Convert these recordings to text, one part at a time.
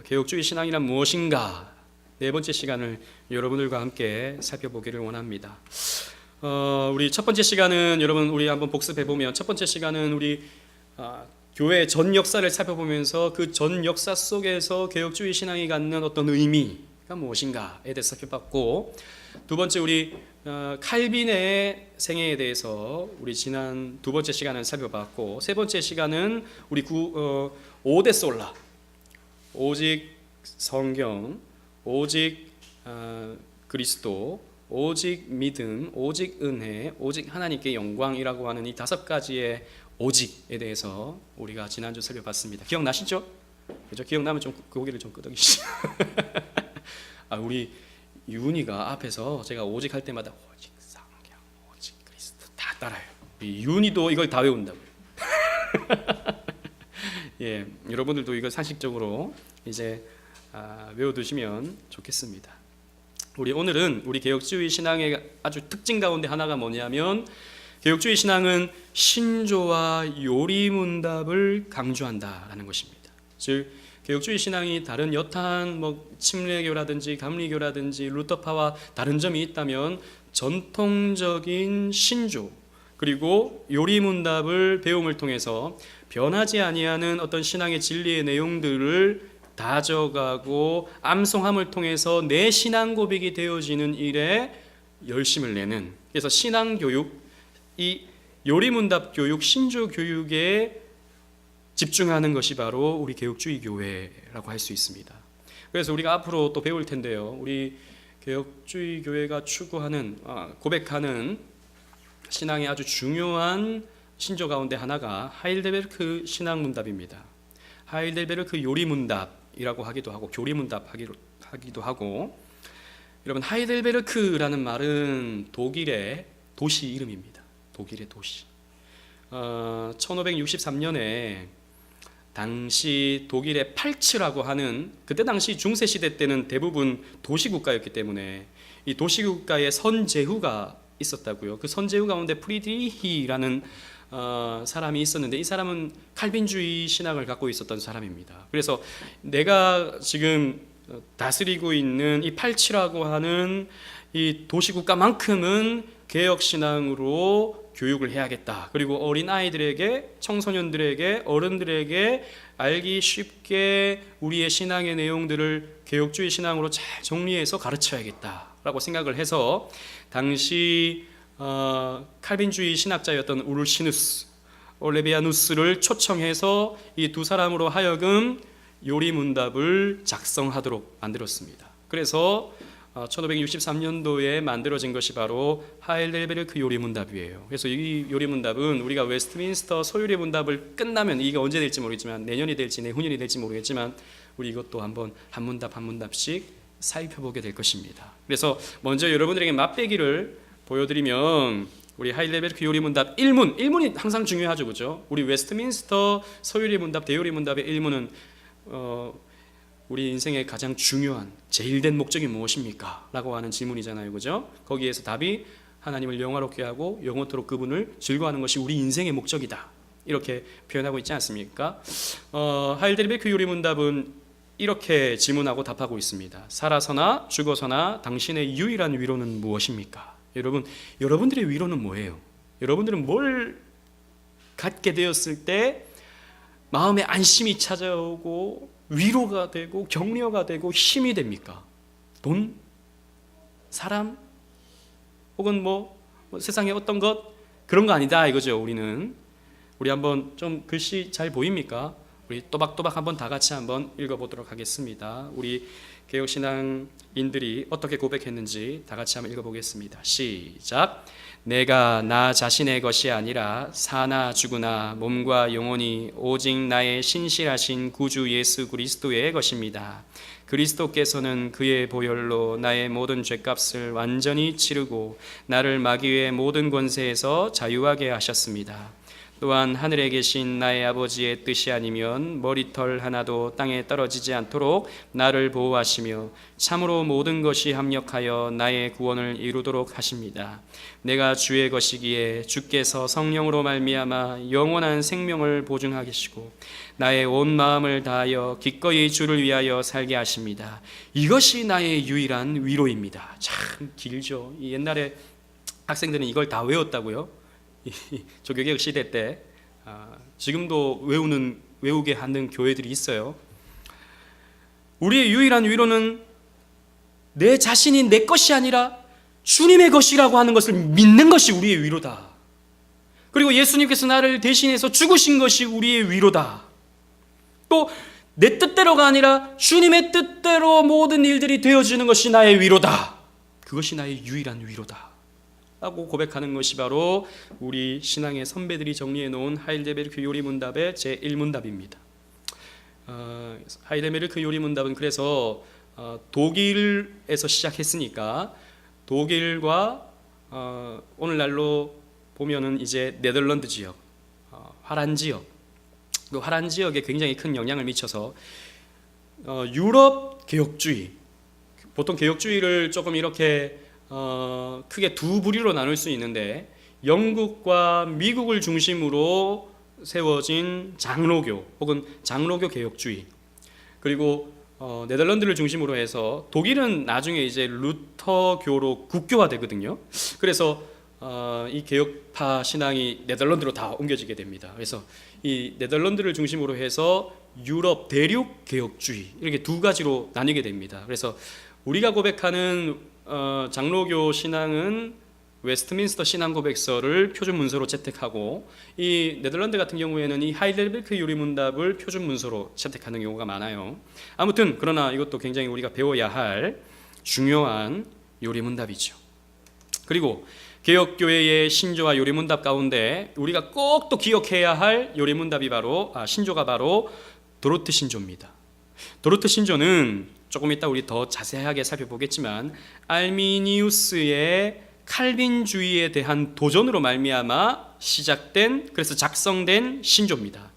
개혁주의 신앙이란 무엇인가? 네 번째 시간을 여러분들과 함께 살펴보기를 원합니다. 우리 첫 번째 시간은 여러분 우리 한번 복습해 보면 첫 번째 시간은 우리 교회 전 역사를 살펴보면서 그 전 역사 속에서 개혁주의 신앙이 갖는 어떤 의미가 무엇인가에 대해서 살펴봤고, 두 번째 우리 칼빈의 생애에 대해서 우리 지난 두 번째 시간을 살펴봤고, 세 번째 시간은 우리 5대 솔라, 오직 성경, 오직 그리스도, 오직 믿음, 오직 은혜, 오직 하나님께 영광이라고 하는 이 다섯 가지의 오직에 대해서 우리가 지난주 살펴봤습니다. 기억나시죠? 그죠? 기억나면 좀 고개를 좀 끄덕이시죠. 우리 윤희가 앞에서 제가 오직 할 때마다 오직 성경, 오직 그리스도 다 따라요. 이 윤희도 이걸 다 외운다고요. 예, 여러분들도 이걸 상식적으로 이제 외워두시면 좋겠습니다. 오늘은 우리 개혁주의 신앙의 아주 특징 가운데 하나가 뭐냐면, 개혁주의 신앙은 신조와 요리문답을 강조한다라는 것입니다. 즉 개혁주의 신앙이 다른 여타한 침례교라든지 감리교라든지 루터파와 다른 점이 있다면 전통적인 신조 그리고 요리문답을 배움을 통해서 변하지 아니하는 어떤 신앙의 진리의 내용들을 다져가고 암송함을 통해서 내 신앙 고백이 되어지는 일에 열심을 내는, 그래서 신앙교육, 이 요리문답 교육, 신조 교육에 집중하는 것이 바로 우리 개혁주의 교회라고 할 수 있습니다. 그래서 우리가 앞으로 또 배울 텐데요, 우리 개혁주의 교회가 추구하는 고백하는 신앙의 아주 중요한 신조 가운데 하나가 하일델베르크 신앙문답입니다. 하일델베르크 요리문답이라고 하기도 하고 교리문답 하기도 하고, 여러분 하이델베르크라는 말은 독일의 도시 이름입니다. 독일의 도시. 1563년에 당시 독일의 팔츠라고 하는, 그때 당시 중세시대 때는 대부분 도시국가였기 때문에 이 도시국가에 선제후가 있었다고요. 그 선제후 가운데 프리드리히라는 사람이 있었는데, 이 사람은 칼빈주의 신학을 갖고 있었던 사람입니다. 그래서 내가 지금 다스리고 있는 이 팔치라고 하는 이 도시국가만큼은 개혁신앙으로 교육을 해야겠다. 그리고 어린 아이들에게, 청소년들에게, 어른들에게 알기 쉽게 우리의 신앙의 내용들을 개혁주의 신앙으로 잘 정리해서 가르쳐야겠다라고 생각을 해서 당시 칼빈주의 신학자였던 우르시누스, 올레비아누스를 초청해서 이 두 사람으로 하여금 요리문답을 작성하도록 만들었습니다. 그래서 1563년도에 만들어진 것이 바로 하일델베르크 요리문답이에요. 그래서 이 요리문답은 우리가 웨스트민스터 소요리문답을 끝나면, 이게 언제 될지 모르겠지만 내년이 될지 내후년이 될지 모르겠지만 우리 이것도 한번 한 문답 한 문답씩 살펴보게 될 것입니다. 그래서 먼저 여러분들에게 맛배기를 보여드리면, 우리 하일델베르크 요리문답 1문이 항상 중요하죠, 그죠? 우리 웨스트민스터 소요리문답, 대요리문답의 1문은 우리 인생의 가장 중요한 제일된 목적이 무엇입니까? 라고 하는 질문이잖아요, 그죠? 거기에서 답이 하나님을 영화롭게 하고 영원토록 그분을 즐거워하는 것이 우리 인생의 목적이다, 이렇게 표현하고 있지 않습니까? 하일델베르크 요리문답은 이렇게 질문하고 답하고 있습니다. 살아서나 죽어서나 당신의 유일한 위로는 무엇입니까? 여러분들의 위로는 뭐예요? 여러분들은 뭘 갖게 되었을 때 마음에 안심이 찾아오고 위로가 되고 격려가 되고 힘이 됩니까? 돈? 사람? 혹은 세상의 어떤 것? 그런 거 아니다 이거죠. 우리 한번 좀 글씨 잘 보입니까? 우리 또박또박 한번 다 같이 한번 읽어보도록 하겠습니다. 우리 개혁신앙인들이 어떻게 고백했는지 다 같이 한번 읽어보겠습니다. 시작. 내가 나 자신의 것이 아니라 사나 죽으나 몸과 영혼이 오직 나의 신실하신 구주 예수 그리스도의 것입니다. 그리스도께서는 그의 보혈로 나의 모든 죄값을 완전히 치르고 나를 마귀의 모든 권세에서 자유하게 하셨습니다. 또한 하늘에 계신 나의 아버지의 뜻이 아니면 머리털 하나도 땅에 떨어지지 않도록 나를 보호하시며 참으로 모든 것이 합력하여 나의 구원을 이루도록 하십니다. 내가 주의 것이기에 주께서 성령으로 말미암아 영원한 생명을 보증하시고 나의 온 마음을 다하여 기꺼이 주를 위하여 살게 하십니다. 이것이 나의 유일한 위로입니다. 참 길죠. 옛날에 학생들은 이걸 다 외웠다고요? 조교개혁 시대 때. 지금도 외우게 하는 교회들이 있어요. 우리의 유일한 위로는 내 자신이 내 것이 아니라 주님의 것이라고 하는 것을 믿는 것이 우리의 위로다. 그리고 예수님께서 나를 대신해서 죽으신 것이 우리의 위로다. 또 내 뜻대로가 아니라 주님의 뜻대로 모든 일들이 되어지는 것이 나의 위로다. 그것이 나의 유일한 위로다 라고 고백하는 것이 바로 우리 신앙의 선배들이 정리해 놓은 하일데베르크 요리문답의 제1문답입니다. 하일데베르크 요리문답은 그래서 독일에서 시작했으니까 독일과 오늘날로 보면은 이제 네덜란드 지역, 화란 지역, 그 화란 지역에 굉장히 큰 영향을 미쳐서 유럽 개혁주의, 보통 개혁주의를 조금 이렇게 크게 두 부류로 나눌 수 있는데 영국과 미국을 중심으로 세워진 장로교 혹은 장로교 개혁주의, 그리고 네덜란드를 중심으로 해서 독일은 나중에 이제 루터교로 국교화되거든요. 그래서 이 개혁파 신앙이 네덜란드로 다 옮겨지게 됩니다. 그래서 이 네덜란드를 중심으로 해서 유럽 대륙 개혁주의, 이렇게 두 가지로 나뉘게 됩니다. 그래서 우리가 고백하는 장로교 신앙은 웨스트민스터 신앙고백서를 표준 문서로 채택하고, 이 네덜란드 같은 경우에는 이 하이델베르크 요리문답을 표준 문서로 채택하는 경우가 많아요. 아무튼 그러나 이것도 굉장히 우리가 배워야 할 중요한 요리문답이죠. 그리고 개혁교회의 신조와 요리문답 가운데 우리가 꼭 또 기억해야 할 요리문답이 바로 신조가 바로 도르트 신조입니다. 도르트 신조는 조금 이따 우리 더 자세하게 살펴보겠지만 알미니우스의 칼빈주의에 대한 도전으로 말미암아 시작된, 그래서 작성된 신조입니다.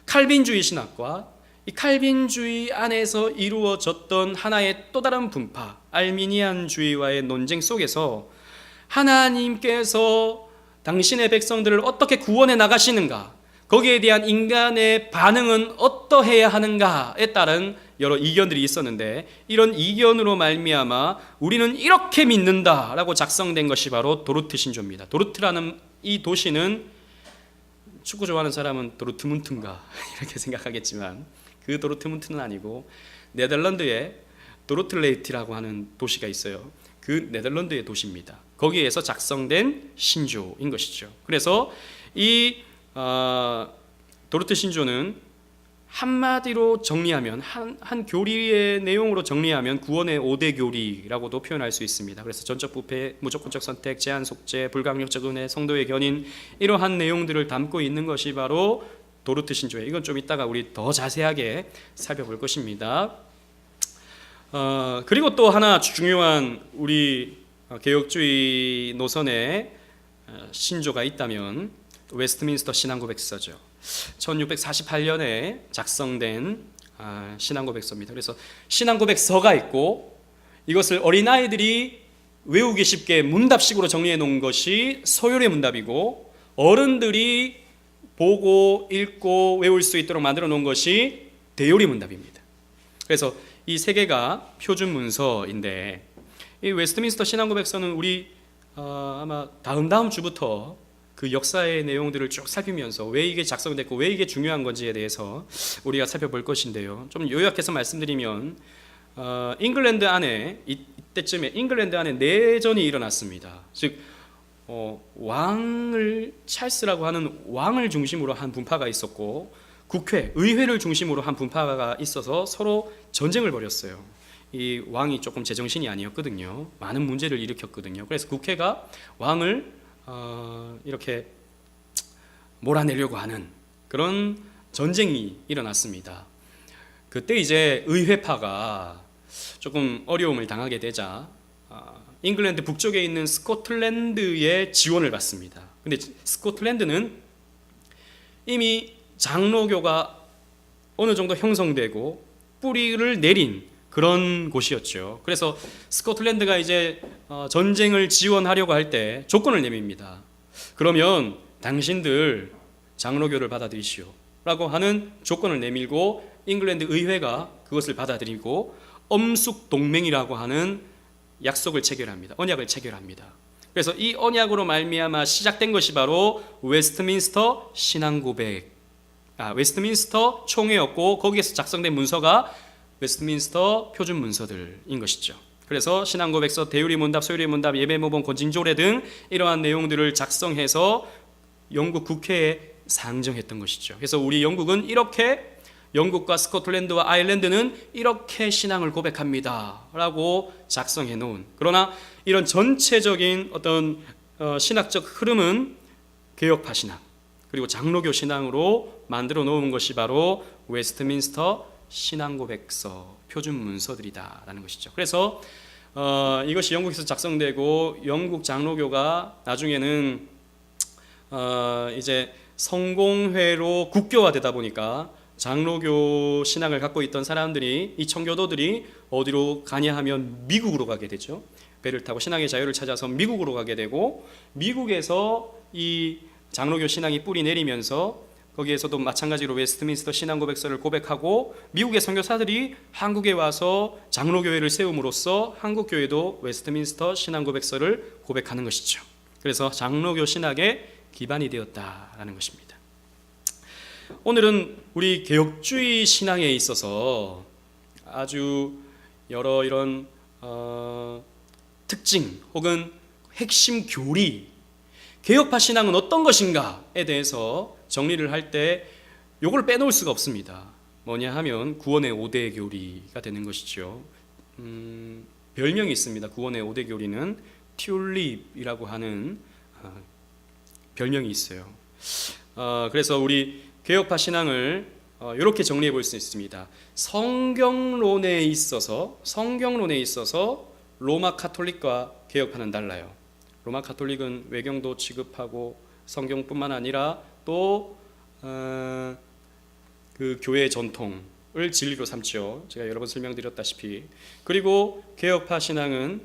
칼빈주의 신학과 이 칼빈주의 안에서 이루어졌던 하나의 또 다른 분파 알미니안주의와의 논쟁 속에서 하나님께서 당신의 백성들을 어떻게 구원해 나가시는가, 거기에 대한 인간의 반응은 어떠해야 하는가에 따른 여러 이견들이 있었는데, 이런 이견으로 말미암아 우리는 이렇게 믿는다라고 작성된 것이 바로 도르트 신조입니다. 도르트라는 이 도시는, 축구 좋아하는 사람은 도르트문트인가 이렇게 생각하겠지만 그 도르트문트는 아니고 네덜란드의 도르틀레이트라고 하는 도시가 있어요. 그 네덜란드의 도시입니다. 거기에서 작성된 신조인 것이죠. 그래서 이 도르트 신조는 한마디로 정리하면, 한 교리의 내용으로 정리하면 구원의 5대 교리라고도 표현할 수 있습니다. 그래서 전적 부패, 무조건적 선택, 제한 속죄, 불강력적 은혜, 성도의 견인, 이러한 내용들을 담고 있는 것이 바로 도르트 신조예요. 이건 좀 이따가 우리 더 자세하게 살펴볼 것입니다. 그리고 또 하나 중요한 우리 개혁주의 노선의 신조가 있다면 웨스트민스터 신앙고백서죠. 1648년에 작성된 신앙고백서입니다. 그래서 신앙고백서가 있고, 이것을 어린아이들이 외우기 쉽게 문답식으로 정리해 놓은 것이 서열의 문답이고, 어른들이 보고 읽고 외울 수 있도록 만들어 놓은 것이 대요리 문답입니다. 그래서 이 세 개가 표준 문서인데, 이 웨스트민스터 신앙고백서는 우리 아마 다음 주부터 그 역사의 내용들을 쭉 살피면서 왜 이게 작성됐고 왜 이게 중요한 건지에 대해서 우리가 살펴볼 것인데요. 좀 요약해서 말씀드리면 잉글랜드 안에, 이때쯤에 잉글랜드 안에 내전이 일어났습니다. 즉 왕을, 찰스라고 하는 왕을 중심으로 한 분파가 있었고, 국회, 의회를 중심으로 한 분파가 있어서 서로 전쟁을 벌였어요. 이 왕이 조금 제정신이 아니었거든요. 많은 문제를 일으켰거든요. 그래서 국회가 왕을 이렇게 몰아내려고 하는 그런 전쟁이 일어났습니다. 그때 이제 의회파가 조금 어려움을 당하게 되자 잉글랜드 북쪽에 있는 스코틀랜드의 지원을 받습니다. 근데 스코틀랜드는 이미 장로교가 어느 정도 형성되고 뿌리를 내린 그런 곳이었죠. 그래서 스코틀랜드가 이제 전쟁을 지원하려고 할 때 조건을 내밉니다. 그러면 당신들 장로교를 받아들이시오 라고 하는 조건을 내밀고 잉글랜드 의회가 그것을 받아들이고 엄숙 동맹이라고 하는 약속을 체결합니다. 언약을 체결합니다. 그래서 이 언약으로 말미암아 시작된 것이 바로 웨스트민스터 신앙고백, 웨스트민스터 총회였고 거기에서 작성된 문서가 웨스트민스터 표준 문서들인 것이죠. 그래서 신앙고백서, 대유리 문답, 소유리 문답, 예배모범, 권징조례 등 이러한 내용들을 작성해서 영국 국회에 상정했던 것이죠. 그래서 우리 영국은 이렇게, 영국과 스코틀랜드와 아일랜드는 이렇게 신앙을 고백합니다 라고 작성해 놓은, 그러나 이런 전체적인 어떤 신학적 흐름은 개혁파 신앙 그리고 장로교 신앙으로 만들어 놓은 것이 바로 웨스트민스터 신앙고백서 표준 문서들이다라는 것이죠. 그래서 이것이 영국에서 작성되고 영국 장로교가 나중에는 이제 성공회로 국교화되다 보니까 장로교 신앙을 갖고 있던 사람들이, 이 청교도들이 어디로 가냐 하면 미국으로 가게 되죠. 배를 타고 신앙의 자유를 찾아서 미국으로 가게 되고, 미국에서 이 장로교 신앙이 뿌리 내리면서 거기에서도 마찬가지로 웨스트민스터 신앙고백서를 고백하고, 미국의 선교사들이 한국에 와서 장로교회를 세움으로써 한국교회도 웨스트민스터 신앙고백서를 고백하는 것이죠. 그래서 장로교 신학의 기반이 되었다라는 것입니다. 오늘은 우리 개혁주의 신앙에 있어서 아주 여러 이런 특징 혹은 핵심 교리, 개혁파 신앙은 어떤 것인가에 대해서 정리를 할 때 요걸 빼놓을 수가 없습니다. 뭐냐 하면 구원의 5대 교리가 되는 것이죠. 별명이 있습니다. 구원의 5대 교리는 튤립이라고 하는 별명이 있어요. 그래서 우리 개혁파 신앙을 이렇게 정리해 볼 수 있습니다. 성경론에 있어서 로마 카톨릭과 개혁파는 달라요. 로마 카톨릭은 외경도 취급하고 성경뿐만 아니라 또 그 교회의 전통을 진리로 삼죠. 제가 여러 번 설명드렸다시피. 그리고 개혁파 신앙은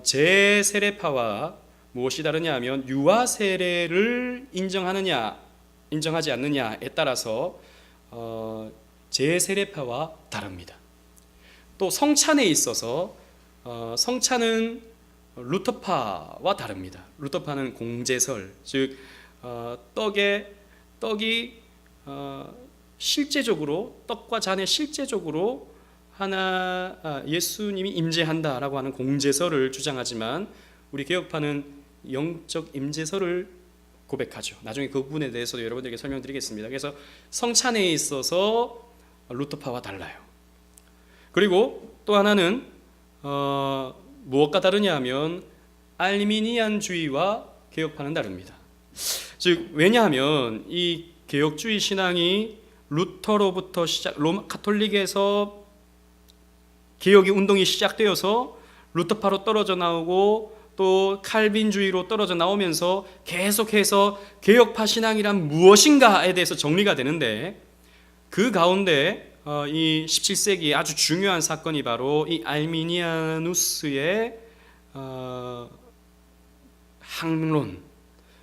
제세례파와 무엇이 다르냐 하면 유아 세례를 인정하지 않느냐에 따라서 제세례파와 다릅니다. 또 성찬에 있어서 성찬은 루터파와 다릅니다. 루터파는 공제설, 즉 떡이 실제적으로, 떡과 잔에 실제적으로 예수님이 임재한다라고 하는 공제설을 주장하지만, 우리 개혁파는 영적 임재설을 고백하죠. 나중에 그 부분에 대해서도 여러분들에게 설명드리겠습니다. 그래서 성찬에 있어서 루터파와 달라요. 그리고 또 하나는 무엇과 다르냐 하면 알미니안주의와 개혁파는 다릅니다. 즉 왜냐하면 이 개혁주의 신앙이 루터로부터 로마 카톨릭에서 개혁의 운동이 시작되어서 루터파로 떨어져 나오고 또 칼빈주의로 떨어져 나오면서 계속해서 개혁파 신앙이란 무엇인가에 대해서 정리가 되는데, 그 가운데 이 17세기 아주 중요한 사건이 바로 이 알미니아누스의 항론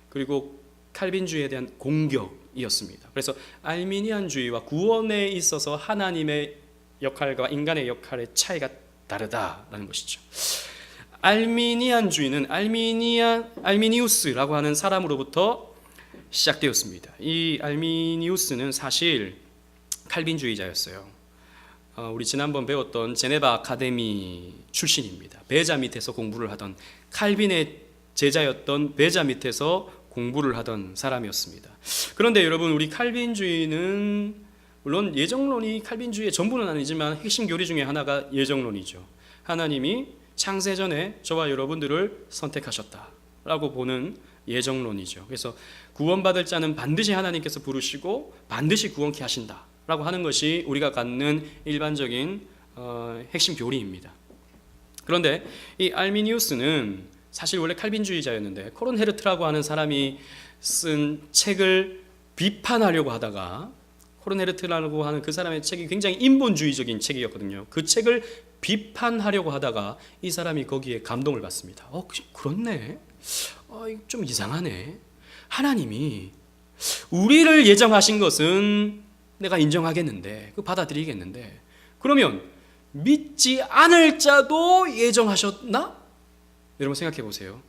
그리고 칼빈주의에 대한 공격이었습니다. 그래서 알미니안주의와 구원에 있어서 하나님의 역할과 인간의 역할의 차이가 다르다라는 것이죠. 알미니안주의는 알미니우스라고 하는 사람으로부터 시작되었습니다. 이 알미니우스는 사실 칼빈주의자였어요. 우리 지난번 배웠던 제네바 아카데미 출신입니다. 베자 밑에서 공부를 하던, 칼빈의 제자였던 베자 밑에서 공부를 하던 사람이었습니다. 그런데 여러분, 우리 칼빈주의는 물론 예정론이 칼빈주의의 전부는 아니지만 핵심 교리 중에 하나가 예정론이죠. 하나님이 창세 전에 저와 여러분들을 선택하셨다라고 보는 예정론이죠. 그래서 구원받을 자는 반드시 하나님께서 부르시고 반드시 구원케 하신다라고 하는 것이 우리가 갖는 일반적인 핵심 교리입니다. 그런데 이 알미니우스는 사실 원래 칼빈주의자였는데, 코론 헤르트라고 하는 사람이 쓴 책을 비판하려고 하다가, 코르네르트라고 하는 그 사람의 책이 굉장히 인본주의적인 책이었거든요. 그 책을 비판하려고 하다가 이 사람이 거기에 감동을 받습니다. 그렇네. 좀 이상하네. 하나님이 우리를 예정하신 것은 내가 인정하겠는데, 받아들이겠는데, 그러면 믿지 않을 자도 예정하셨나? 여러분 생각해 보세요.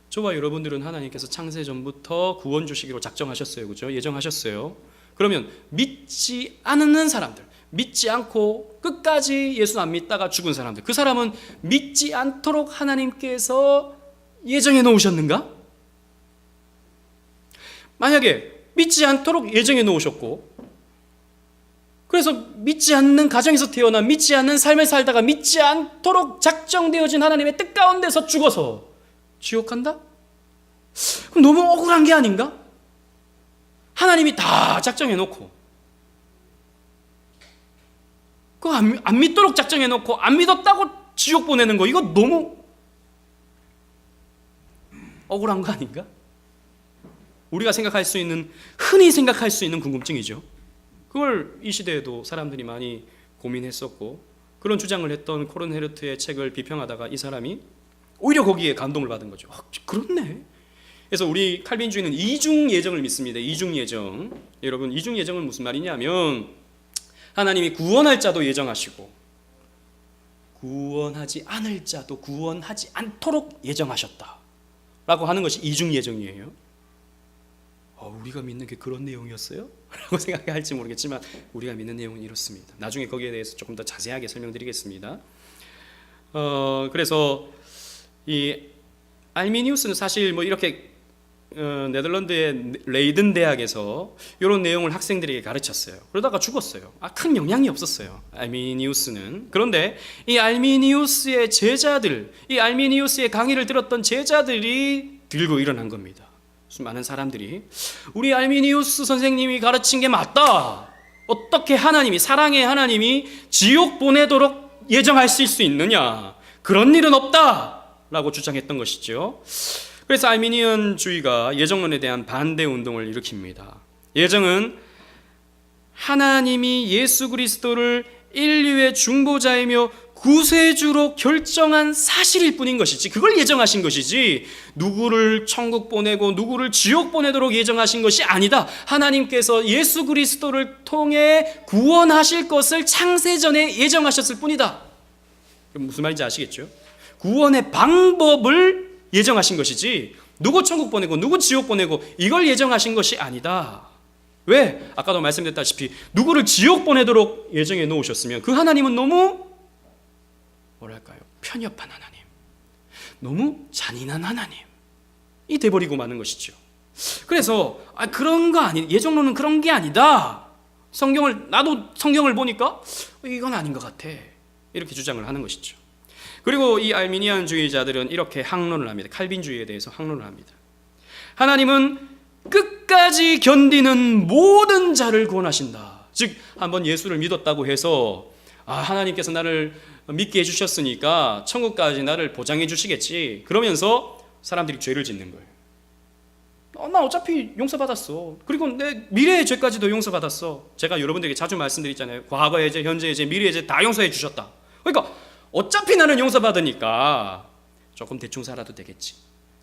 저와 여러분들은 하나님께서 창세 전부터 구원 주시기로 작정하셨어요. 그죠? 예정하셨어요. 그러면 믿지 않는 사람들, 믿지 않고 끝까지 예수 안 믿다가 죽은 사람들, 그 사람은 믿지 않도록 하나님께서 예정해 놓으셨는가? 만약에 믿지 않도록 예정해 놓으셨고, 그래서 믿지 않는 가정에서 태어나 믿지 않는 삶을 살다가 믿지 않도록 작정되어진 하나님의 뜻 가운데서 죽어서 지옥 간다? 그럼 너무 억울한 게 아닌가? 하나님이 다 작정해 놓고, 그거 안 믿도록 작정해 놓고 안 믿었다고 지옥 보내는 거, 이거 너무 억울한 거 아닌가? 우리가 생각할 수 있는, 흔히 생각할 수 있는 궁금증이죠. 그걸 이 시대에도 사람들이 많이 고민했었고, 그런 주장을 했던 코르네르트의 책을 비평하다가 이 사람이 오히려 거기에 감동을 받은 거죠. 그렇네. 그래서 우리 칼빈주의는 이중 예정을 믿습니다. 이중 예정. 여러분, 이중 예정은 무슨 말이냐면, 하나님이 구원할 자도 예정하시고 구원하지 않을 자도 구원하지 않도록 예정하셨다 라고 하는 것이 이중 예정이에요. 우리가 믿는 게 그런 내용이었어요? 라고 생각할지 모르겠지만 우리가 믿는 내용은 이렇습니다. 나중에 거기에 대해서 조금 더 자세하게 설명드리겠습니다. 그래서 이 알미니우스는 사실 이렇게 네덜란드의 레이든 대학에서 이런 내용을 학생들에게 가르쳤어요. 그러다가 죽었어요. 큰 영향이 없었어요, 알미니우스는. 그런데 이 알미니우스의 제자들, 이 알미니우스의 강의를 들었던 제자들이 들고 일어난 겁니다. 많은 사람들이 우리 알미니우스 선생님이 가르친 게 맞다. 어떻게 하나님이, 사랑의 하나님이 지옥 보내도록 예정하실 수 있느냐? 그런 일은 없다 라고 주장했던 것이죠. 그래서 알미니언주의가 예정론에 대한 반대 운동을 일으킵니다. 예정은 하나님이 예수 그리스도를 인류의 중보자이며 구세주로 결정한 사실일 뿐인 것이지, 그걸 예정하신 것이지 누구를 천국 보내고 누구를 지옥 보내도록 예정하신 것이 아니다. 하나님께서 예수 그리스도를 통해 구원하실 것을 창세전에 예정하셨을 뿐이다. 무슨 말인지 아시겠죠? 구원의 방법을 예정하신 것이지 누구 천국 보내고 누구 지옥 보내고 이걸 예정하신 것이 아니다. 왜? 아까도 말씀드렸다시피 누구를 지옥 보내도록 예정해 놓으셨으면 그 하나님은 너무 뭐랄까요? 편협한 하나님, 너무 잔인한 하나님이 돼버리고 마는 것이죠. 그래서 그런 거 아니, 예정론은 그런 게 아니다. 나도 성경을 보니까 이건 아닌 것 같아. 이렇게 주장을 하는 것이죠. 그리고 이 알미니안주의자들은 이렇게 항론을 합니다. 칼빈주의에 대해서 항론을 합니다. 하나님은 끝까지 견디는 모든 자를 구원하신다. 즉 한번 예수를 믿었다고 해서 하나님께서 나를 믿게 해주셨으니까 천국까지 나를 보장해 주시겠지, 그러면서 사람들이 죄를 짓는 거예요. 나 어차피 용서받았어. 그리고 내 미래의 죄까지도 용서받았어. 제가 여러분들에게 자주 말씀드리잖아요. 과거의 죄, 현재의 죄, 미래의 죄 다 용서해 주셨다. 그러니까 어차피 나는 용서받으니까 조금 대충 살아도 되겠지,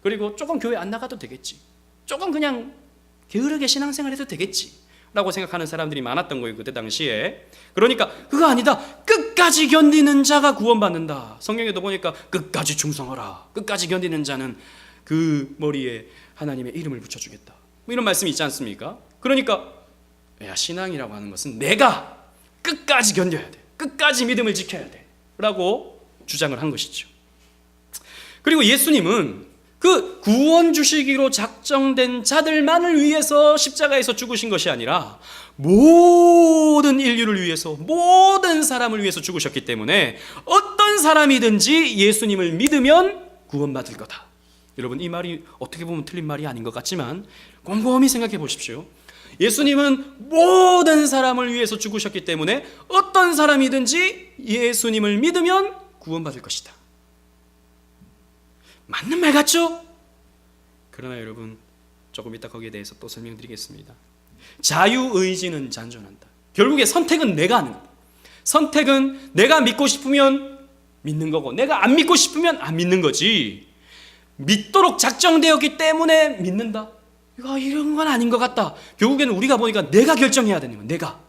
그리고 조금 교회 안 나가도 되겠지, 조금 그냥 게으르게 신앙생활 해도 되겠지 라고 생각하는 사람들이 많았던 거예요, 그때 당시에. 그러니까 그거 아니다. 끝까지 견디는 자가 구원받는다. 성경에도 보니까 끝까지 충성하라, 끝까지 견디는 자는 그 머리에 하나님의 이름을 붙여주겠다, 이런 말씀이 있지 않습니까? 그러니까 신앙이라고 하는 것은 내가 끝까지 견뎌야 돼, 끝까지 믿음을 지켜야 돼 라고 주장을 한 것이죠. 그리고 예수님은 그 구원 주시기로 작정된 자들만을 위해서 십자가에서 죽으신 것이 아니라 모든 인류를 위해서, 모든 사람을 위해서 죽으셨기 때문에 어떤 사람이든지 예수님을 믿으면 구원받을 거다. 여러분, 이 말이 어떻게 보면 틀린 말이 아닌 것 같지만 곰곰이 생각해 보십시오. 예수님은 모든 사람을 위해서 죽으셨기 때문에 어떤 사람이든지 예수님을 믿으면 구원받을 것이다. 맞는 말 같죠? 그러나 여러분, 조금 이따 거기에 대해서 또 설명드리겠습니다. 자유의지는 잔존한다. 결국에 선택은 내가 하는 거다. 선택은 내가 믿고 싶으면 믿는 거고 내가 안 믿고 싶으면 안 믿는 거지. 믿도록 작정되었기 때문에 믿는다. 이런 건 아닌 것 같다. 결국에는 우리가 보니까 내가 결정해야 되는 거야. 내가.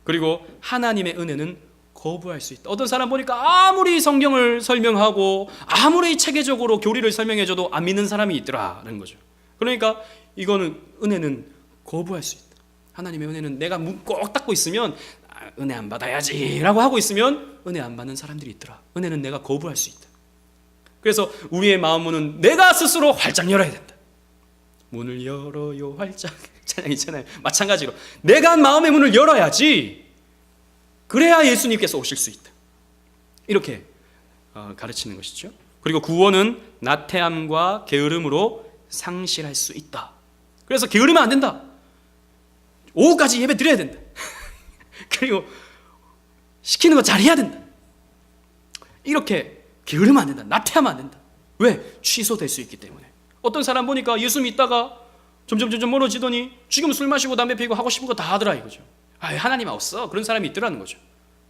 그리고 하나님의 은혜는 거부할 수 있다. 어떤 사람 보니까 아무리 성경을 설명하고 아무리 체계적으로 교리를 설명해줘도 안 믿는 사람이 있더라는 거죠. 그러니까 이거는 은혜는 거부할 수 있다. 하나님의 은혜는 내가 문 꼭 닫고 있으면 은혜 안 받아야지 라고 하고 있으면 은혜 안 받는 사람들이 있더라. 은혜는 내가 거부할 수 있다. 그래서 우리의 마음 문은 내가 스스로 활짝 열어야 된다. 문을 열어요 활짝 찬양 있잖아요. 마찬가지로 내가 마음의 문을 열어야지. 그래야 예수님께서 오실 수 있다. 이렇게 가르치는 것이죠. 그리고 구원은 나태함과 게으름으로 상실할 수 있다. 그래서 게으르면 안 된다. 오후까지 예배 드려야 된다. 그리고 시키는 거 잘해야 된다. 이렇게 게으르면 안 된다. 나태하면 안 된다. 왜? 취소될 수 있기 때문에. 어떤 사람 보니까 예수 믿다가 점점 멀어지더니 지금 술 마시고 담배 피우고 하고 싶은 거 다 하더라 이거죠. 하나님 없어. 그런 사람이 있더라는 거죠.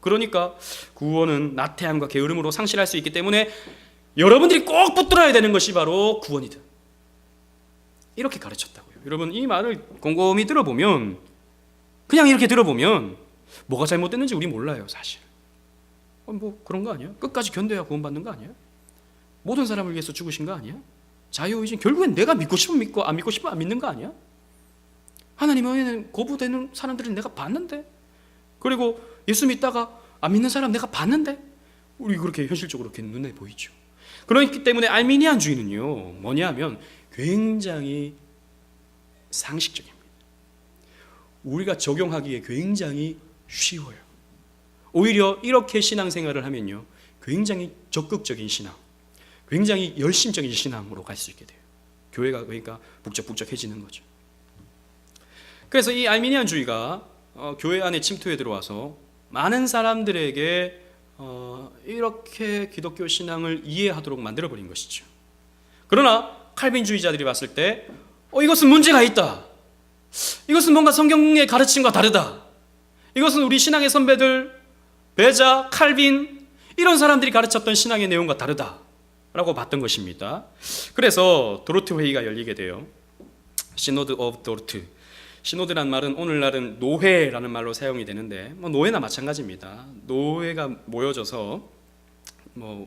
그러니까 구원은 나태함과 게으름으로 상실할 수 있기 때문에 여러분들이 꼭 붙들어야 되는 것이 바로 구원이다. 이렇게 가르쳤다고요. 여러분 이 말을 곰곰이 들어보면 그냥 이렇게 들어보면 뭐가 잘못됐는지 우리 몰라요 사실. 뭐 그런 거 아니야? 끝까지 견뎌야 구원받는 거 아니야? 모든 사람을 위해서 죽으신 거 아니야? 자유의지 결국엔 내가 믿고 싶으면 믿고 안 믿고 싶으면 안 믿는 거 아니야? 하나님의 은혜는 거부되는 사람들은 내가 봤는데, 그리고 예수 믿다가 안 믿는 사람 내가 봤는데, 우리 그렇게 현실적으로 그렇게 눈에 보이죠. 그렇기 때문에 알미니안주의는요 뭐냐면 굉장히 상식적입니다. 우리가 적용하기에 굉장히 쉬워요. 오히려 이렇게 신앙생활을 하면요 굉장히 적극적인 신앙, 굉장히 열심적인 신앙으로 갈 수 있게 돼요. 교회가 그러니까 북적북적해지는 거죠. 그래서 이 알미니안주의가 교회 안에 침투해 들어와서 많은 사람들에게 이렇게 기독교 신앙을 이해하도록 만들어버린 것이죠. 그러나 칼빈주의자들이 봤을 때 이것은 문제가 있다. 이것은 뭔가 성경의 가르침과 다르다. 이것은 우리 신앙의 선배들 베자, 칼빈 이런 사람들이 가르쳤던 신앙의 내용과 다르다라고 봤던 것입니다. 그래서 도르트 회의가 열리게 돼요. 시노드 오브 도르트. 시노드란 말은 오늘날은 노회라는 말로 사용이 되는데 노회나 마찬가지입니다. 노회가 모여져서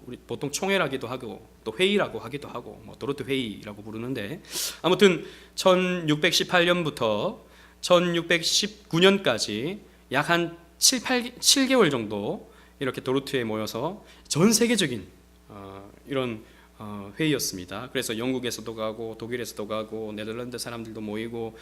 우리 보통 총회라기도 하고 또 회의라고 하기도 하고 도르트 회의라고 부르는데, 아무튼 1618년부터 1619년까지 약 한 7개월 정도 이렇게 도르트에 모여서 전 세계적인 이런 회의였습니다. 그래서 영국에서도 가고 독일에서도 가고 네덜란드 사람들도 모이고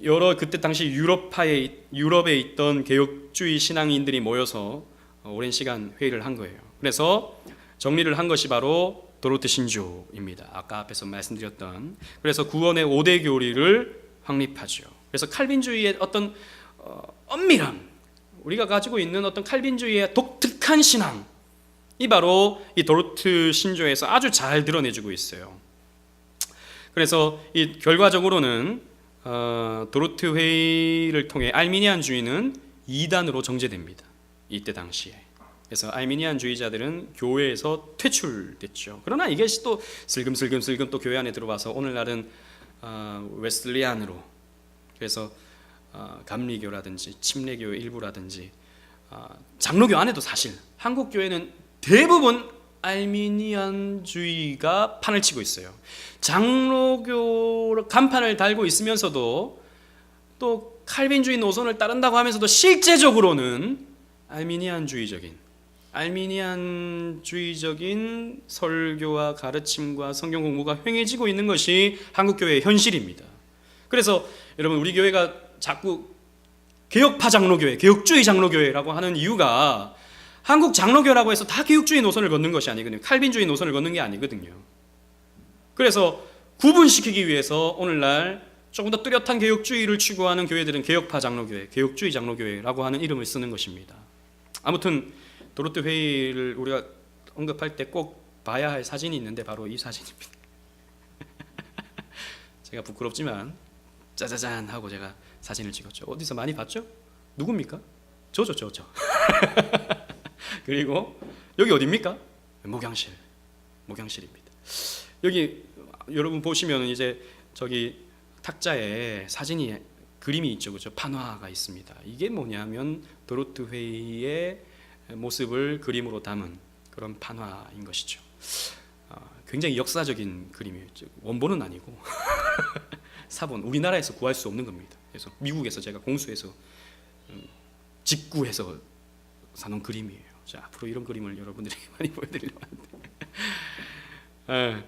여러 그때 당시 유럽에 있던 개혁주의 신앙인들이 모여서 오랜 시간 회의를 한 거예요. 그래서 정리를 한 것이 바로 도르트 신조입니다. 아까 앞에서 말씀드렸던. 그래서 구원의 5대 교리를 확립하죠. 그래서 칼빈주의의 어떤 엄밀함, 우리가 가지고 있는 어떤 칼빈주의의 독특한 신앙, 이 바로 이 도르트 신조에서 아주 잘 드러내주고 있어요. 그래서 이 결과적으로는 도르트 회의를 통해 알미니안주의는 이단으로 정제됩니다. 이때 당시에. 그래서 알미니안주의자들은 교회에서 퇴출됐죠. 그러나 이게 또 슬금슬금 또 교회 안에 들어와서 오늘날은 웨슬리안으로, 그래서 감리교라든지 침례교 일부라든지 장로교 안에도 사실 한국 교회는 대부분 알미니안주의가 판을 치고 있어요. 장로교 간판을 달고 있으면서도 또 칼빈주의 노선을 따른다고 하면서도 실제적으로는 알미니안주의적인 설교와 가르침과 성경 공부가 횡해지고 있는 것이 한국 교회의 현실입니다. 그래서 여러분 우리 교회가 자꾸 개혁파 장로교회, 개혁주의 장로교회라고 하는 이유가 한국 장로교라고 해서 다 개혁주의 노선을 걷는 것이 아니거든요. 칼빈주의 노선을 걷는 게 아니거든요. 그래서 구분시키기 위해서 오늘날 조금 더 뚜렷한 개혁주의를 추구하는 교회들은 개혁파 장로교회, 개혁주의 장로교회라고 하는 이름을 쓰는 것입니다. 아무튼 도르트 회의를 우리가 언급할 때 꼭 봐야 할 사진이 있는데 바로 이 사진입니다. 제가 부끄럽지만 짜자잔 하고 제가 사진을 찍었죠. 어디서 많이 봤죠? 누굽니까? 저죠. 그리고 여기 어디입니까? 목양실입니다. 여기 여러분 보시면 이제 저기 탁자에 사진이 그림이 있죠, 그죠? 판화가 있습니다. 이게 뭐냐면 도로트 회의의 모습을 그림으로 담은 그런 판화인 것이죠. 굉장히 역사적인 그림이에요. 원본은 아니고 사본, 우리나라에서 구할 수 없는 겁니다. 그래서 미국에서 제가 공수해서 직구해서 사놓은 그림이에요. 자, 앞으로 이런 그림을 여러분들에게 많이 보여드리려고 하는데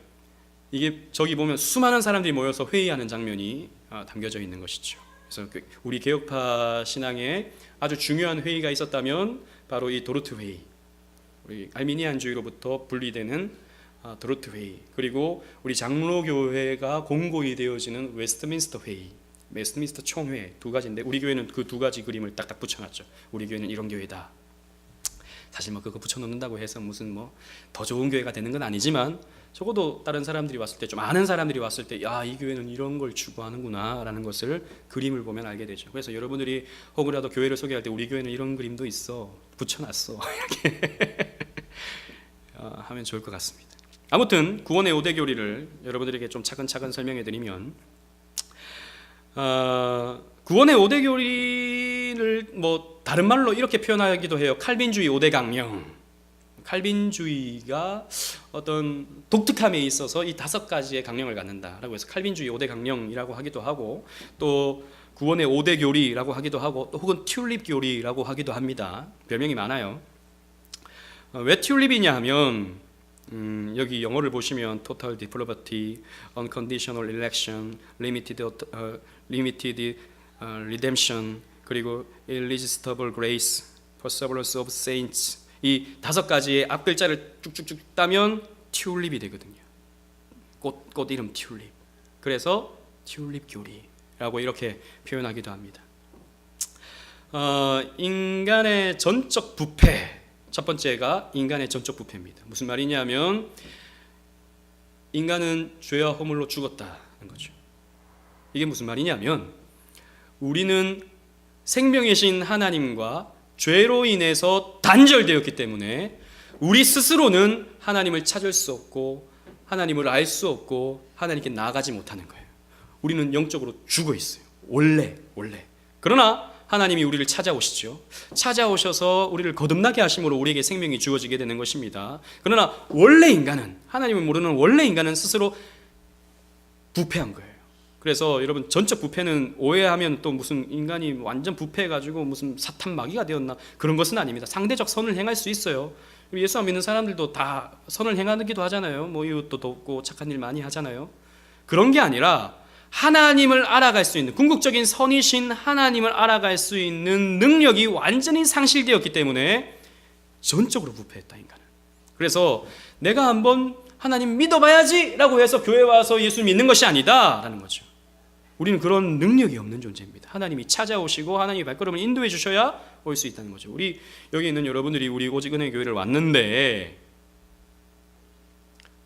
이게 저기 보면 수많은 사람들이 모여서 회의하는 장면이 담겨져 있는 것이죠. 그래서 우리 개혁파 신앙에 아주 중요한 회의가 있었다면 바로 이 도르트 회의, 우리 알미니안주의로부터 분리되는 도르트 회의, 그리고 우리 장로교회가 공고히 되어지는 웨스트민스터 회의, 웨스트민스터 총회 두 가지인데 우리 교회는 그 두 가지 그림을 딱딱 붙여놨죠. 우리 교회는 이런 교회다. 사실 뭐 그거 붙여놓는다고 해서 무슨 뭐 더 좋은 교회가 되는 건 아니지만 적어도 다른 사람들이 왔을 때, 좀 아는 사람들이 왔을 때, 야, 이 교회는 이런 걸 추구하는구나 라는 것을 그림을 보면 알게 되죠. 그래서 여러분들이 혹이라도 교회를 소개할 때 우리 교회는 이런 그림도 있어, 붙여놨어 이렇게 하면 좋을 것 같습니다. 아무튼 구원의 5대 교리를 여러분들에게 좀 차근차근 설명해 드리면, 구원의 5대 교리를 뭐 다른 말로 이렇게 표현하기도 해요. 칼빈주의 5대 강령. 칼빈주의가 어떤 독특함에 있어서 이 5가지의 강령을 갖는다라고 해서 칼빈주의 5대 강령이라고 하기도 하고, 또 구원의 5대 교리라고 하기도 하고, 또 혹은 튤립 교리라고 하기도 합니다. 별명이 많아요. 왜 튤립이냐 하면 여기 영어를 보시면 total depravity, unconditional election, limited redemption, 그리고 irresistible grace, perseverance of saints, 이 5가지의 앞글자를 쭉쭉쭉 따면 튤립이 되거든요. 꽃 이름 튤립. 그래서 튤립 교리라고 이렇게 표현하기도 합니다. 인간의 전적 부패, 첫 번째가 인간의 전적 부패입니다. 무슨 말이냐면 인간은 죄와 허물로 죽었다는 거죠. 이게 무슨 말이냐면 우리는 생명이신 하나님과 죄로 인해서 단절되었기 때문에 우리 스스로는 하나님을 찾을 수 없고 하나님을 알 수 없고 하나님께 나아가지 못하는 거예요. 우리는 영적으로 죽어 있어요. 원래. 그러나 하나님이 우리를 찾아오시죠. 찾아오셔서 우리를 거듭나게 하심으로 우리에게 생명이 주어지게 되는 것입니다. 그러나 원래 인간은, 하나님을 모르는 원래 인간은 스스로 부패한 거예요. 그래서 여러분, 전적 부패는 오해하면 또 무슨 인간이 완전 부패해가지고 무슨 사탄 마귀가 되었나, 그런 것은 아닙니다. 상대적 선을 행할 수 있어요. 예수 안 믿는 사람들도 다 선을 행하기도 하잖아요. 뭐 이웃도 돕고 착한 일 많이 하잖아요. 그런 게 아니라 하나님을 알아갈 수 있는, 궁극적인 선이신 하나님을 알아갈 수 있는 능력이 완전히 상실되었기 때문에 전적으로 부패했다, 인간은. 그래서 내가 한번 하나님 믿어봐야지 라고 해서 교회 와서 예수 믿는 것이 아니다 라는 거죠. 우리는 그런 능력이 없는 존재입니다. 하나님이 찾아오시고 하나님이 발걸음을 인도해 주셔야 올 수 있다는 거죠. 우리 여기 있는 여러분들이 우리 오직은혜 교회를 왔는데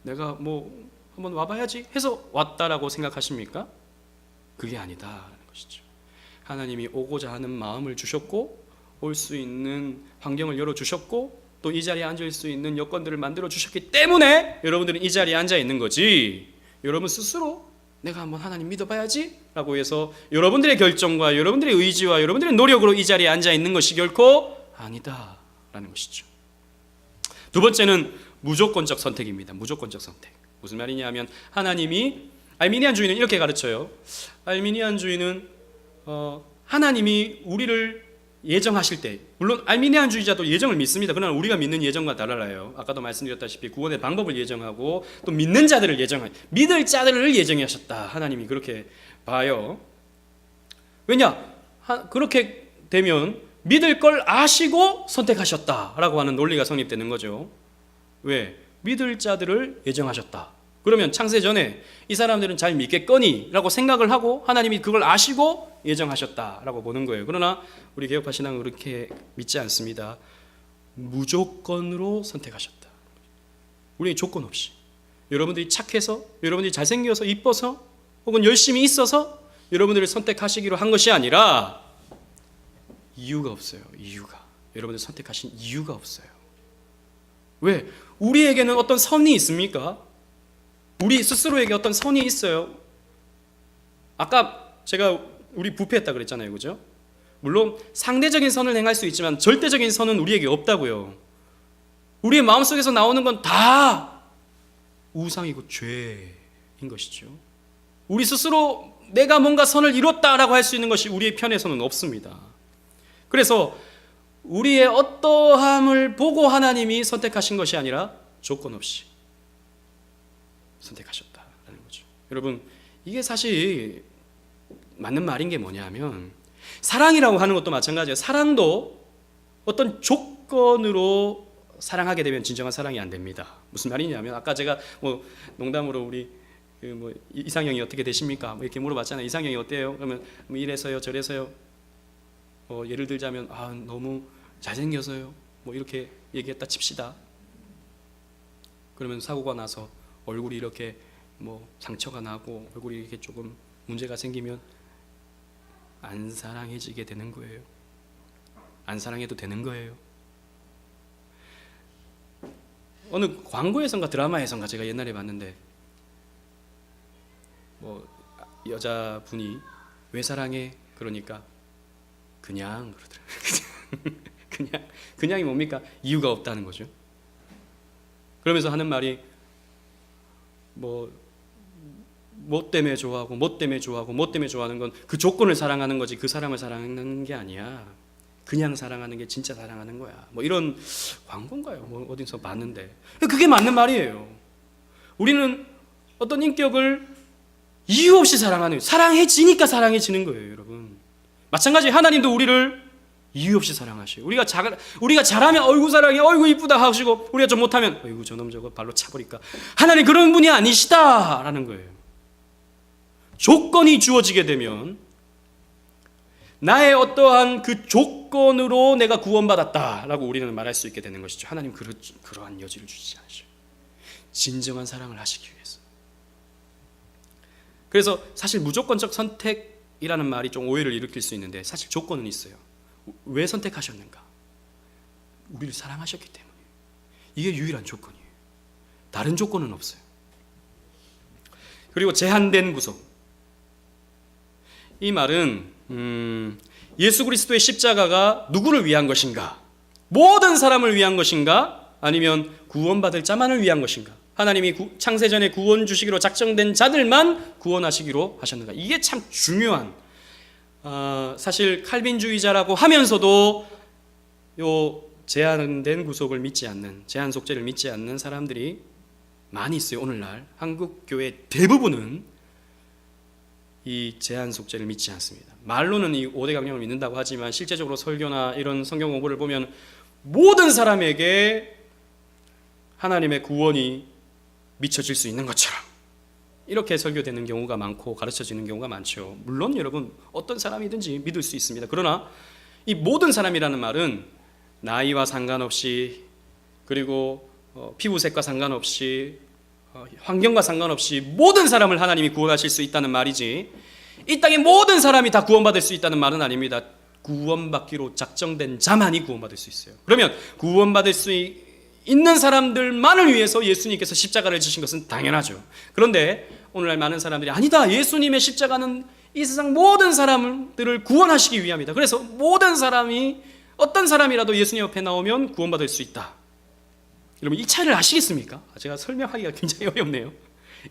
내가 뭐 한번 와봐야지 해서 왔다라고 생각하십니까? 그게 아니다라는 것이죠. 하나님이 오고자 하는 마음을 주셨고 올 수 있는 환경을 열어주셨고 또 이 자리에 앉을 수 있는 여건들을 만들어 주셨기 때문에 여러분들은 이 자리에 앉아 있는 거지, 여러분 스스로 내가 한번 하나님 믿어봐야지 라고 해서 여러분들의 결정과 여러분들의 의지와 여러분들의 노력으로 이 자리에 앉아 있는 것이 결코 아니다라는 것이죠. 두 번째는 무조건적 선택입니다. 무조건적 선택. 무슨 말이냐 하면 하나님이, 알미니안주의는 이렇게 가르쳐요. 알미니안주의는 하나님이 우리를 예정하실 때, 물론 알미니안주의자도 예정을 믿습니다. 그러나 우리가 믿는 예정과 달라요. 아까도 말씀드렸다시피 구원의 방법을 예정하고 또 믿는 자들을 믿을 자들을 예정하셨다. 하나님이 그렇게 봐요. 왜냐? 그렇게 되면 믿을 걸 아시고 선택하셨다라고 하는 논리가 성립되는 거죠. 왜? 믿을 자들을 예정하셨다. 그러면 창세 전에 이 사람들은 잘 믿겠거니 라고 생각을 하고 하나님이 그걸 아시고 예정하셨다라고 보는 거예요. 그러나 우리 개혁파 신앙은 그렇게 믿지 않습니다. 무조건으로 선택하셨다. 우리 조건 없이. 여러분들이 착해서, 여러분들이 잘생겨서, 이뻐서, 혹은 열심히 있어서, 여러분들을 선택하시기로 한 것이 아니라 이유가 없어요. 여러분들 선택하신 이유가 없어요. 왜? 우리에게는 어떤 선이 있습니까? 우리 스스로에게 어떤 선이 있어요. 아까 제가 우리 부패했다 그랬잖아요. 그죠? 물론 상대적인 선을 행할 수 있지만 절대적인 선은 우리에게 없다고요. 우리의 마음속에서 나오는 건 다 우상이고 죄인 것이죠. 우리 스스로 내가 뭔가 선을 이뤘다라고 할 수 있는 것이 우리의 편에서는 없습니다. 그래서 우리의 어떠함을 보고 하나님이 선택하신 것이 아니라 조건 없이 선택하셨다라는 거죠. 여러분, 이게 사실 맞는 말인 게 뭐냐면 사랑이라고 하는 것도 마찬가지예요. 사랑도 어떤 조건으로 사랑하게 되면 진정한 사랑이 안 됩니다. 무슨 말이냐면 아까 제가 뭐 농담으로 우리 뭐 이상형이 어떻게 되십니까? 뭐 이렇게 물어봤잖아요. 이상형이 어때요? 그러면 뭐 이래서요, 저래서요. 예를 들자면 너무 잘생겨서요. 뭐 이렇게 얘기했다 칩시다. 그러면 사고가 나서 얼굴이 이렇게 뭐 상처가 나고 얼굴이 이렇게 조금 문제가 생기면 안 사랑해지게 되는 거예요. 안 사랑해도 되는 거예요. 어느 광고에선가 드라마에선가 제가 옛날에 봤는데 뭐 여자분이 왜 사랑해? 그러니까 그냥 그러더라고요. 그냥이 뭡니까? 이유가 없다는 거죠. 그러면서 하는 말이 뭐 때문에 좋아하고 뭐 때문에 좋아하는 건 그 조건을 사랑하는 거지 그 사람을 사랑하는 게 아니야. 그냥 사랑하는 게 진짜 사랑하는 거야. 뭐 이런 광고인가요? 뭐 어디서 봤는데 그게 맞는 말이에요. 우리는 어떤 인격을 이유 없이 사랑하는, 사랑해지니까 사랑해지는 거예요, 여러분. 마찬가지 하나님도 우리를 이유 없이 사랑하셔요. 우리가 잘하면 어이구 사랑해, 어이구 이쁘다 하시고 우리가 좀 못하면 어이구 저놈 저거 발로 차버릴까. 하나님 그런 분이 아니시다라는 거예요. 조건이 주어지게 되면 나의 어떠한 그 조건으로 내가 구원받았다라고 우리는 말할 수 있게 되는 것이죠. 하나님 그러한 여지를 주시지 않으셔요. 진정한 사랑을 하시기 위해서. 그래서 사실 무조건적 선택이라는 말이 좀 오해를 일으킬 수 있는데 사실 조건은 있어요. 왜 선택하셨는가? 우리를 사랑하셨기 때문에. 이게 유일한 조건이에요. 다른 조건은 없어요. 그리고 제한된 구속. 이 말은 예수 그리스도의 십자가가 누구를 위한 것인가? 모든 사람을 위한 것인가? 아니면 구원받을 자만을 위한 것인가? 하나님이 창세전에 구원 주시기로 작정된 자들만 구원하시기로 하셨는가? 이게 참 중요한, 사실 칼빈주의자라고 하면서도 요 제한된 구속을 믿지 않는, 제한 속죄를 믿지 않는 사람들이 많이 있어요. 오늘날 한국 교회 대부분은 이 제한 속죄를 믿지 않습니다. 말로는 이 5대 강령을 믿는다고 하지만 실제적으로 설교나 이런 성경 공부를 보면 모든 사람에게 하나님의 구원이 미쳐질 수 있는 것처럼 이렇게 설교되는 경우가 많고 가르쳐지는 경우가 많죠. 물론 여러분 어떤 사람이든지 믿을 수 있습니다. 그러나 이 모든 사람이라는 말은 나이와 상관없이, 그리고 피부색과 상관없이, 환경과 상관없이 모든 사람을 하나님이 구원하실 수 있다는 말이지, 이 땅의 모든 사람이 다 구원받을 수 있다는 말은 아닙니다. 구원받기로 작정된 자만이 구원받을 수 있어요. 그러면 구원받을 수 있는 사람들만을 위해서 예수님께서 십자가를 지신 것은 당연하죠. 그런데 오늘날 많은 사람들이 아니다, 예수님의 십자가는 이 세상 모든 사람들을 구원하시기 위함이다. 그래서 모든 사람이, 어떤 사람이라도 예수님 옆에 나오면 구원받을 수 있다. 여러분 이 차이를 아시겠습니까? 제가 설명하기가 굉장히 어렵네요.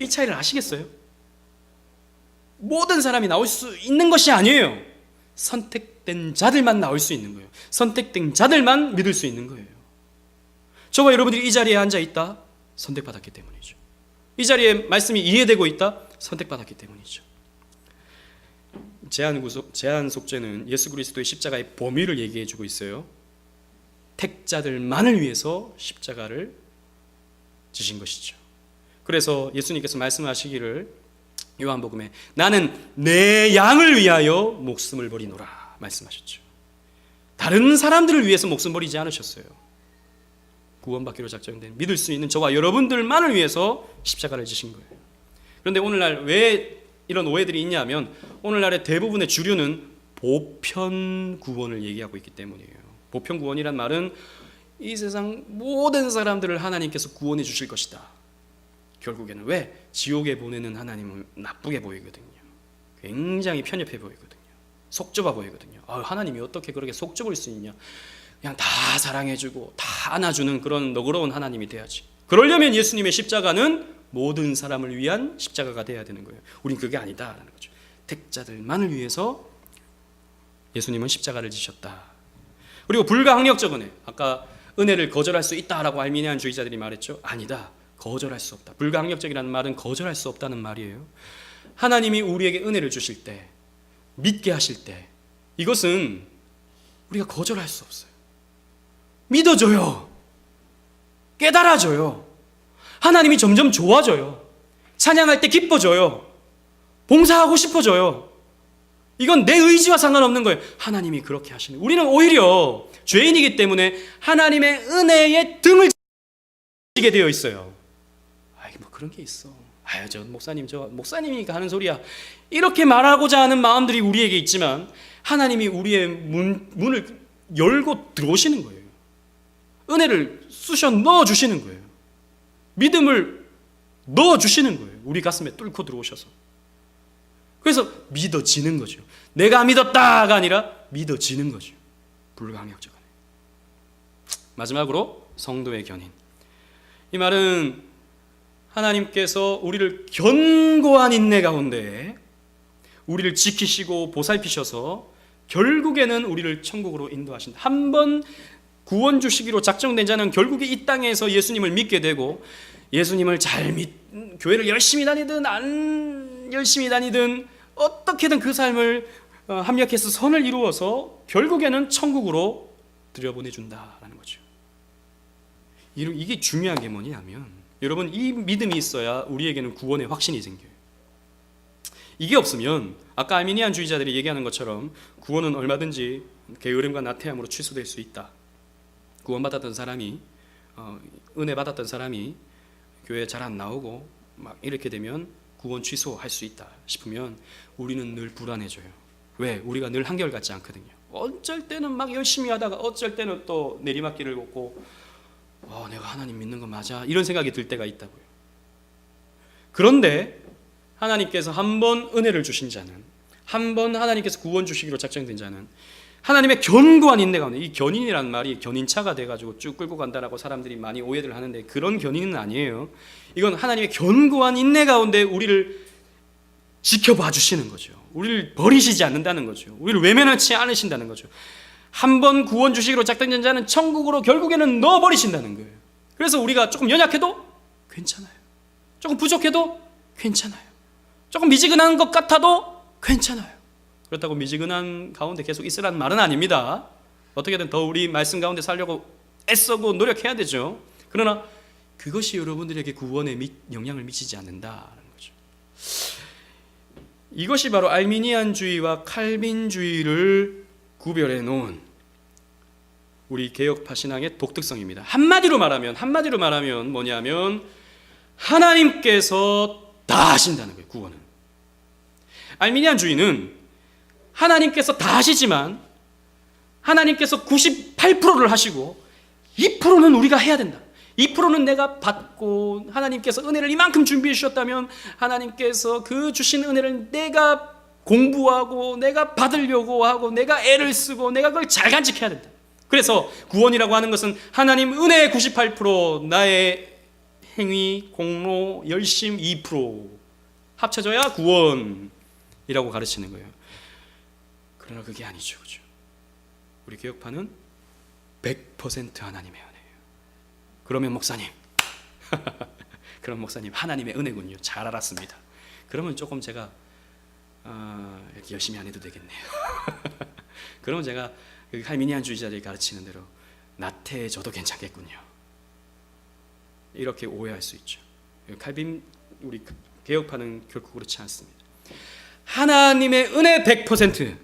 이 차이를 아시겠어요? 모든 사람이 나올 수 있는 것이 아니에요. 선택된 자들만 나올 수 있는 거예요. 선택된 자들만 믿을 수 있는 거예요. 저와 여러분들이 이 자리에 앉아 있다, 선택받았기 때문이죠. 이 자리에 말씀이 이해되고 있다, 선택받았기 때문이죠. 제한 속죄는 예수 그리스도의 십자가의 범위를 얘기해 주고 있어요. 택자들만을 위해서 십자가를 지신 것이죠. 그래서 예수님께서 말씀하시기를 요한복음에 나는 내 양을 위하여 목숨을 버리노라 말씀하셨죠. 다른 사람들을 위해서 목숨 버리지 않으셨어요. 구원받기로 작정된 믿을 수 있는 저와 여러분들만을 위해서 십자가를 지신 거예요. 그런데 오늘날 왜 이런 오해들이 있냐면 오늘날의 대부분의 주류는 보편 구원을 얘기하고 있기 때문이에요. 보편 구원이란 말은 이 세상 모든 사람들을 하나님께서 구원해 주실 것이다. 결국에는 왜? 지옥에 보내는 하나님은 나쁘게 보이거든요. 굉장히 편협해 보이거든요. 속 좁아 보이거든요. 하나님이 어떻게 그렇게 속 좁을 수 있냐. 그냥 다 사랑해주고 다 안아주는 그런 너그러운 하나님이 돼야지. 그러려면 예수님의 십자가는 모든 사람을 위한 십자가가 돼야 되는 거예요. 우린 그게 아니다라는 거죠. 택자들만을 위해서 예수님은 십자가를 지셨다. 그리고 불가항력적 은혜. 아까 은혜를 거절할 수 있다라고 알미니안주의자들이 말했죠. 아니다. 거절할 수 없다. 불가항력적이라는 말은 거절할 수 없다는 말이에요. 하나님이 우리에게 은혜를 주실 때, 믿게 하실 때, 이것은 우리가 거절할 수 없어요. 믿어줘요. 깨달아줘요. 하나님이 점점 좋아져요. 찬양할 때 기뻐져요. 봉사하고 싶어져요. 이건 내 의지와 상관없는 거예요. 하나님이 그렇게 하시는. 우리는 오히려 죄인이기 때문에 하나님의 은혜에 등을 지게 되어 있어요. 뭐 그런 게 있어. 저 목사님이 하는 소리야. 이렇게 말하고자 하는 마음들이 우리에게 있지만 하나님이 우리의 문을 열고 들어오시는 거예요. 은혜를 쑤셔 넣어주시는 거예요. 믿음을 넣어주시는 거예요. 우리 가슴에 뚫고 들어오셔서. 그래서 믿어지는 거죠. 내가 믿었다가 아니라 믿어지는 거죠. 불가항력적 은혜. 마지막으로 성도의 견인. 이 말은 하나님께서 우리를 견고한 인내 가운데 우리를 지키시고 보살피셔서 결국에는 우리를 천국으로 인도하신다. 한번 구원 주시기로 작정된 자는 결국에 이 땅에서 예수님을 믿게 되고 예수님을 교회를 열심히 다니든 안 열심히 다니든 어떻게든 그 삶을 합력해서 선을 이루어서 결국에는 천국으로 들여보내준다라는 거죠. 이게 중요한 게 뭐냐면 여러분, 이 믿음이 있어야 우리에게는 구원의 확신이 생겨요. 이게 없으면 아까 아르미니안주의자들이 얘기하는 것처럼 구원은 얼마든지 게으름과 나태함으로 취소될 수 있다. 구원받았던 사람이 은혜 받았던 사람이 교회 잘 안 나오고 막 이렇게 되면 구원 취소할 수 있다 싶으면 우리는 늘 불안해져요. 왜? 우리가 늘 한결같지 않거든요. 어쩔 때는 막 열심히 하다가 어쩔 때는 또 내리막길을 걷고 내가 하나님 믿는 거 맞아? 이런 생각이 들 때가 있다고요. 그런데 하나님께서 한 번 은혜를 주신 자는, 한 번 하나님께서 구원 주시기로 작정된 자는 하나님의 견고한 인내 가운데, 이 견인이라는 말이 견인차가 돼가지고 쭉 끌고 간다라고 사람들이 많이 오해를 하는데 그런 견인은 아니에요. 이건 하나님의 견고한 인내 가운데 우리를 지켜봐 주시는 거죠. 우리를 버리시지 않는다는 거죠. 우리를 외면하지 않으신다는 거죠. 한 번 구원 주시기로 작정된 자는 천국으로 결국에는 넣어버리신다는 거예요. 그래서 우리가 조금 연약해도 괜찮아요. 조금 부족해도 괜찮아요. 조금 미지근한 것 같아도 괜찮아요. 그렇다고 미지근한 가운데 계속 있으라는 말은 아닙니다. 어떻게든 더 우리 말씀 가운데 살려고 애쓰고 노력해야 되죠. 그러나 그것이 여러분들에게 구원에 영향을 미치지 않는다는 거죠. 이것이 바로 알미니안주의와 칼빈주의를 구별해 놓은 우리 개혁파 신앙의 독특성입니다. 한마디로 말하면 뭐냐면 하나님께서 다 하신다는 거예요. 구원은. 알미니안주의는 하나님께서 다 하시지만 하나님께서 98%를 하시고 2%는 우리가 해야 된다. 2%는 내가 받고 하나님께서 은혜를 이만큼 준비해 주셨다면 하나님께서 그 주신 은혜를 내가 공부하고 내가 받으려고 하고 내가 애를 쓰고 내가 그걸 잘 간직해야 된다. 그래서 구원이라고 하는 것은 하나님 은혜의 98%, 나의 행위, 공로, 열심 2% 합쳐져야 구원이라고 가르치는 거예요. 그러나 그게 아니죠. 그죠? 우리 개혁파는 100% 하나님의 은혜예요. 그러면 목사님 그럼 목사님 하나님의 은혜군요. 잘 알았습니다. 그러면 조금 제가 이렇게 열심히 안 해도 되겠네요. 그러면 제가 칼미니안주의자들이 가르치는 대로 나태해져도 괜찮겠군요. 이렇게 오해할 수 있죠. 우리 개혁파는 결코 그렇지 않습니다. 하나님의 은혜 100%,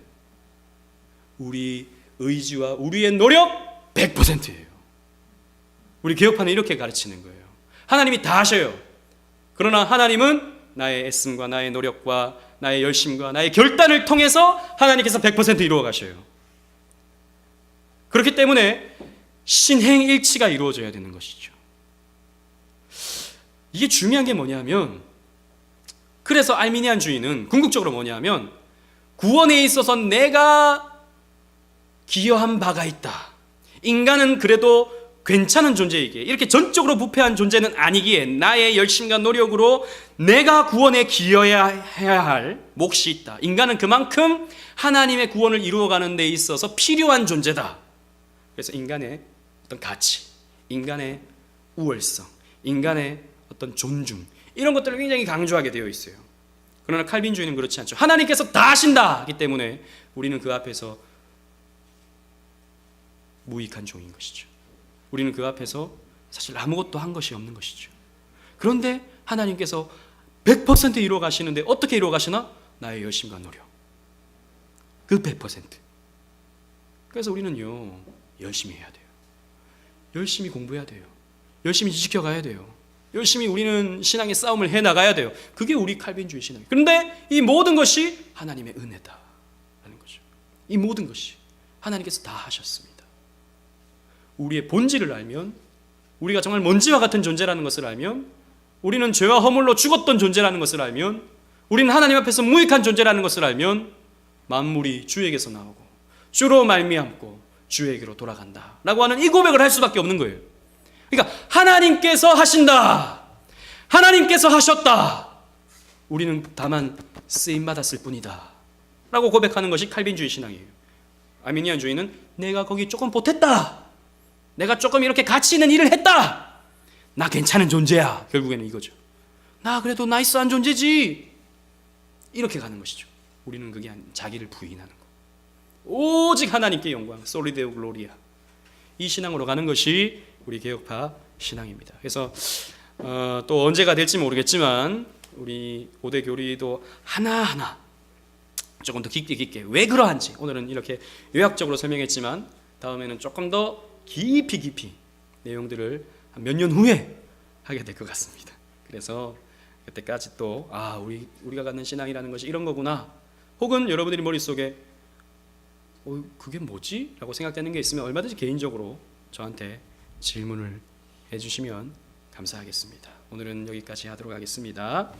우리 의지와 우리의 노력 100%예요. 우리 개혁파는 이렇게 가르치는 거예요. 하나님이 다 하셔요. 그러나 하나님은 나의 애씀과 나의 노력과 나의 열심과 나의 결단을 통해서 하나님께서 100% 이루어 가셔요. 그렇기 때문에 신행일치가 이루어져야 되는 것이죠. 이게 중요한 게 뭐냐면, 그래서 알미니안주의는 궁극적으로 뭐냐면, 구원에 있어서 내가 기여한 바가 있다, 인간은 그래도 괜찮은 존재이기에, 이렇게 전적으로 부패한 존재는 아니기에 나의 열심과 노력으로 내가 구원에 기여해야 할 몫이 있다. 인간은 그만큼 하나님의 구원을 이루어가는 데 있어서 필요한 존재다. 그래서 인간의 어떤 가치, 인간의 우월성, 인간의 어떤 존중, 이런 것들을 굉장히 강조하게 되어 있어요. 그러나 칼빈주의는 그렇지 않죠. 하나님께서 다 하신다 하기 때문에 우리는 그 앞에서 무익한 종인 것이죠. 우리는 그 앞에서 사실 아무것도 한 것이 없는 것이죠. 그런데 하나님께서 100% 이루어 가시는데 어떻게 이루어 가시나? 나의 열심과 노력, 그 100%. 그래서 우리는요, 열심히 해야 돼요. 열심히 공부해야 돼요. 열심히 지켜가야 돼요. 열심히 우리는 신앙의 싸움을 해나가야 돼요. 그게 우리 칼빈주의 신앙이에요. 그런데 이 모든 것이 하나님의 은혜다라는 거죠. 이 모든 것이 하나님께서 다 하셨습니다. 우리의 본질을 알면, 우리가 정말 먼지와 같은 존재라는 것을 알면, 우리는 죄와 허물로 죽었던 존재라는 것을 알면, 우리는 하나님 앞에서 무익한 존재라는 것을 알면 만물이 주에게서 나오고 주로 말미암고 주에게로 돌아간다라고 하는 이 고백을 할 수밖에 없는 거예요. 그러니까 하나님께서 하신다, 하나님께서 하셨다, 우리는 다만 쓰임받았을 뿐이다 라고 고백하는 것이 칼빈주의 신앙이에요. 아미니안주의는 내가 거기 조금 보탰다, 내가 조금 이렇게 가치 있는 일을 했다, 나 괜찮은 존재야, 결국에는 이거죠. 나 그래도 나이스한 존재지, 이렇게 가는 것이죠. 우리는 그게 아닌 자기를 부인하는 거, 오직 하나님께 영광, 솔리데오 글로리아, 이 신앙으로 가는 것이 우리 개혁파 신앙입니다. 그래서 또 언제가 될지 모르겠지만 우리 고대 교리도 하나하나 조금 더 깊게 왜 그러한지, 오늘은 이렇게 요약적으로 설명했지만 다음에는 조금 더 깊이 내용들을 한 몇 년 후에 하게 될 것 같습니다. 그래서 그때까지 또 우리가 갖는 신앙이라는 것이 이런 거구나, 혹은 여러분들이 머릿속에 그게 뭐지? 라고 생각되는 게 있으면 얼마든지 개인적으로 저한테 질문을 해주시면 감사하겠습니다. 오늘은 여기까지 하도록 하겠습니다.